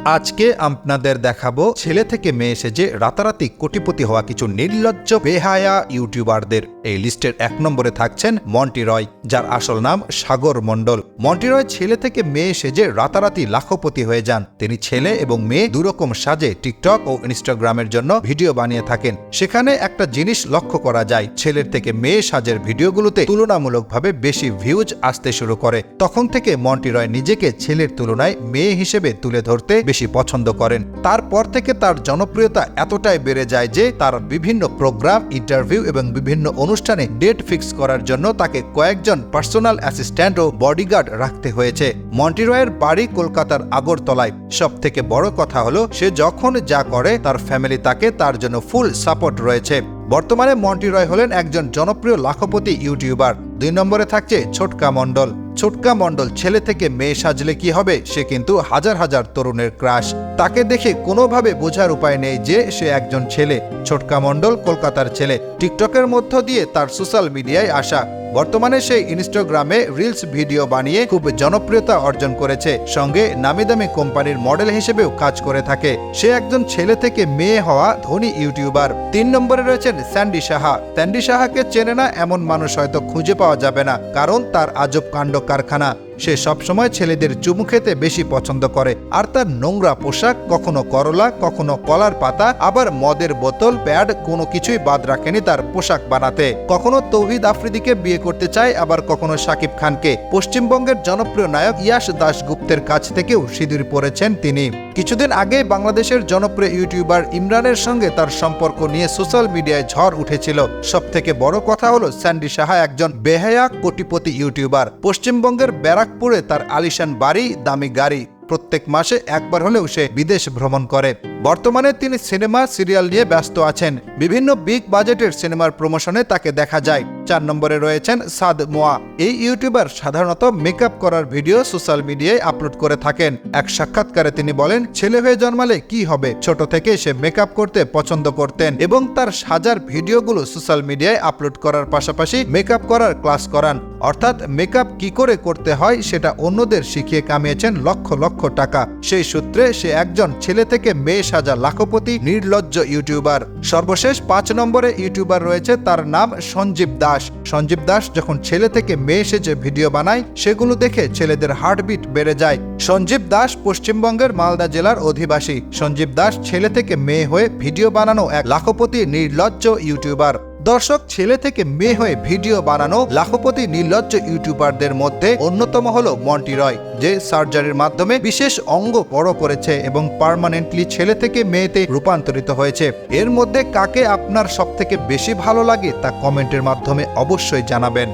আজকে আপনাদের দেখাবো ছেলে থেকে মেয়ে সেজে রাতারাতি কোটিপতি হওয়া কিছু নির্লজ্জ বেহায়া ইউটিউবারদের। এই লিস্টের 1 নম্বরে থাকছেন মন্টি রয়, যার আসল নাম সাগর মণ্ডল। মন্টি রয় ছেলে থেকে মেয়ে সেজে রাতারাতি লাখপতি হয়ে যান। তিনি ছেলে এবং মেয়ে দুরকম সাজে টিকটক ও ইনস্টাগ্রামের জন্য ভিডিও বানিয়ে থাকেন। সেখানে একটা জিনিস লক্ষ্য করা যায়, ছেলের থেকে মেয়ে সাজের ভিডিওগুলোতে তুলনামূলকভাবে বেশি ভিউজ আসতে শুরু করে। তখন থেকে মন্টি রয় নিজেকে ছেলের তুলনায় মেয়ে হিসেবে তুলে ধরতে বেশি পছন্দ করেন। তারপর থেকে তার জনপ্রিয়তা এতটাই বেড়ে যায় যে তার বিভিন্ন প্রোগ্রাম, ইন্টারভিউ এবং বিভিন্ন অনুষ্ঠানে ডেট ফিক্স করার জন্য তাকে কয়েকজন পার্সোনাল অ্যাসিস্ট্যান্ট ও বডিগার্ড রাখতে হয়েছে। মন্টি রয়ের বাড়ি কলকাতার আগরতলায়। সব থেকে বড় কথা হলো, সে যখন যা করে তার ফ্যামিলি তাকে তার জন্য ফুল সাপোর্ট রয়েছে। বর্তমানে মন্টি রয় হলেন একজন জনপ্রিয় লাখপতি ইউটিউবার। 2 নম্বরে থাকছে ছোটকা মণ্ডল। ছোটকা মণ্ডল ছেলে থেকে মেয়ে সাজলে কি হবে, সে কিন্তু হাজার হাজার তরুণের ক্রাশ। তাকে দেখে কোনোভাবে বোঝার উপায় নেই যে সে একজন ছেলে। ছোটকা মণ্ডল কলকাতার ছেলে। টিকটকের মধ্য দিয়ে তার সোশ্যাল মিডিয়ায় আসা। বর্তমানে সে ইনস্টাগ্রামে রিলস ভিডিও বানিয়ে খুব জনপ্রিয়তা অর্জন করেছে। সঙ্গে নামি দামি কোম্পানির মডেল হিসেবেও কাজ করে থাকে। সে একজন ছেলে থেকে মেয়ে হওয়া ধনী ইউটিউবার। 3 নম্বরে রয়েছেন স্যান্ডি সাহা। স্যান্ডি সাহাকে চেনে না এমন মানুষ হয়তো খুঁজে পাওয়া যাবে না, কারণ তার আজব কাণ্ড কারখানা। সে সবসময় ছেলেদের চুমু খেতে বেশি পছন্দ করে, আর তার নোংরা পোশাক, কখনো করলা, কখনো কলার পাতা, আবার মদের বোতল, প্যাড, কোনো কিছুই বাদ রাখেনি তার পোশাক বানাতে। কখনো তৌহিদ আফ্রিদিকে বিয়ে করতে চায়, আবার কখনো শাকিব খানকে। পশ্চিমবঙ্গের জনপ্রিয় নায়ক ইয়াশ দাশগুপ্তের কাছ থেকেও সিঁদুর পরেছেন তিনি। কিছুদিন আগে বাংলাদেশের জনপ্রিয় ইউটিউবার ইমরানের সঙ্গে তার সম্পর্ক নিয়ে সোশ্যাল মিডিয়ায় ঝড় উঠেছিল। সব থেকে বড় কথা হলো, স্যান্ডি সাহা একজন বেহায়া কোটিপতি ইউটিউবার। পশ্চিমবঙ্গের ব্যারাকপুরে তার আলিশান বাড়ি, দামি গাড়ি। প্রত্যেক মাসে একবার হলেও সে বিদেশ ভ্রমণ করে। বর্তমানে তিনি সিনেমা, সিরিয়াল নিয়ে ব্যস্ত আছেন। বিভিন্ন বিগ বাজেটের সিনেমার প্রমোশনে তাকে দেখা যায়। 4 নম্বরে রয়েছেন সাদ মোয়া। এই ইউটিউবার সাধারণত মেকআপ করার ভিডিও সোশ্যাল মিডিয়ায় আপলোড করে থাকেন। এক সাক্ষাৎকারে তিনি বলেন, ছেলে হয়ে জন্মালে কি হবে, ছোট থেকে সে মেকআপ করতে পছন্দ করতেন এবং তার সাজার ভিডিওগুলো সোশ্যাল মিডিয়ায় আপলোড করার পাশাপাশি মেকআপ করার ক্লাস করান। অর্থাৎ মেকআপ কি করে করতে হয় সেটা অন্যদের শিখিয়ে কামিয়েছেন লক্ষ লক্ষ টাকা। সেই সূত্রে সে একজন ছেলে থেকে মেয়ে সাজা লাখপতি নির্লজ্জ ইউটিউবার। সর্বশেষ 5 নম্বরে ইউটিউবার রয়েছে, তার নাম সঞ্জীব দাস। সঞ্জীব দাস যখন ছেলে থেকে মেয়ে সেজে ভিডিও বানায়, সেগুলো দেখে ছেলেদের হার্টবিট বেড়ে যায়। সঞ্জীব দাস পশ্চিমবঙ্গের মালদা জেলার অধিবাসী। সঞ্জীব দাস ছেলে থেকে মেয়ে হয়ে ভিডিও বানানো এক লাখপতি নির্লজ্জ ইউটিউবার। দর্শক, ছেলে থেকে মেয়ে হয়ে ভিডিও বানানো লাখপতি নির্লজ্জ ইউটিউবারদের মধ্যে অন্যতম হলো মন্টি রয়, যে সার্জারির মাধ্যমে বিশেষ অঙ্গ বড় করেছে এবং পার্মানেন্টলি ছেলে থেকে মেয়েতে রূপান্তরিত হয়েছে। এর মধ্যে কাকে আপনার সবথেকে বেশি ভালো লাগে তা কমেন্টের মাধ্যমে অবশ্যই জানাবেন।